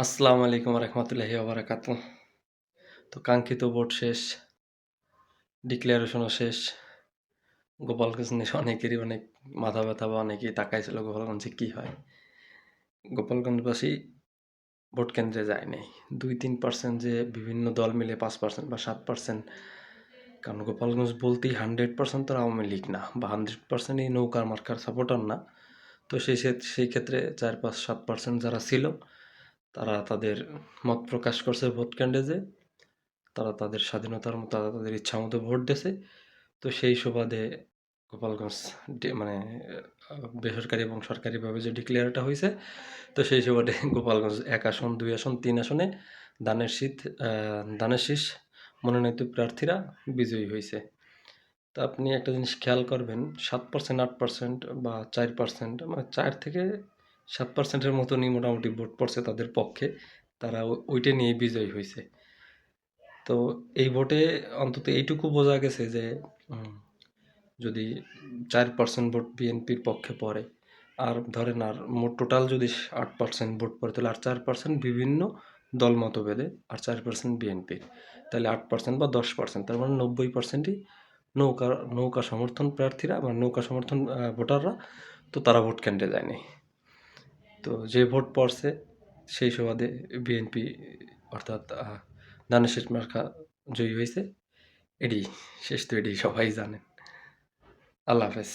আসসালামু আলাইকুম রহমতুল্লাহি ওবারাকাতু। তো কাঙ্ক্ষিত ভোট শেষ, ডিক্লারেশনও শেষ। গোপালগঞ্জ নিয়ে অনেকেরই অনেক মাথা ব্যথা বা অনেকেই তাকাইছিল গোপালগঞ্জে কি হয়। গোপালগঞ্জবাসী ভোট কেন্দ্রে যায় নাই। 2-3% যে বিভিন্ন দল মিলে 5% বা 7%, কারণ গোপালগঞ্জ বলতেই 100% তো আওয়ামী লীগ না বা 100%ই নৌকা মার্কার সাপোর্টার না। তো সেই ক্ষেত্রে 4-5-7% যারা ছিল তারা তাদের মত প্রকাশ করছে ভোট কেন্দ্রে যে তারা তাদের স্বাধীনতার মতো তারা তাদের ইচ্ছা মতো ভোট দিয়েছে। তো সেই সুবাদে গোপালগঞ্জ মানে বেসরকারি এবং সরকারিভাবে যে ডিক্লেয়ারটা হয়েছে, তো সেই সুবাদে গোপালগঞ্জ 1 আসন 2 আসন 3 আসনে দানের শীষ মনোনীত প্রার্থীরা বিজয়ী হয়েছে। তো আপনি একটা জিনিস খেয়াল করবেন, 7% 8% বা 4%, মানে 4 থেকে 7%-এর মতনই মোটামুটি ভোট পড়ছে তাদের পক্ষে। তারা ওইটা নিয়ে বিজয়ী হয়েছে। তো এই ভোটে অন্তত এইটুকু বোঝা গেছে যে যদি 4% ভোট বিএনপির পক্ষে পড়ে, আর ধরেন আর মোট টোটাল যদি 8% ভোট পড়ে, তাহলে আর 4% বিভিন্ন দল মতভেদে আর 4% বিএনপির, তাহলে 8% বা 10%, তার মানে 90%ই নৌকা নৌকা সমর্থন প্রার্থীরা বা নৌকা সমর্থন ভোটাররা, তো তারা ভোট কেন্দ্রে যায়নি। তো যে ভোট পড়ছে সেই সুবাদে বিএনপি অর্থাৎ ধানের শীষ মার্কা জয়ী হয়েছে। এডি শেষ, তো এডি সবাই জানেন। আল্লাহ হাফেজ।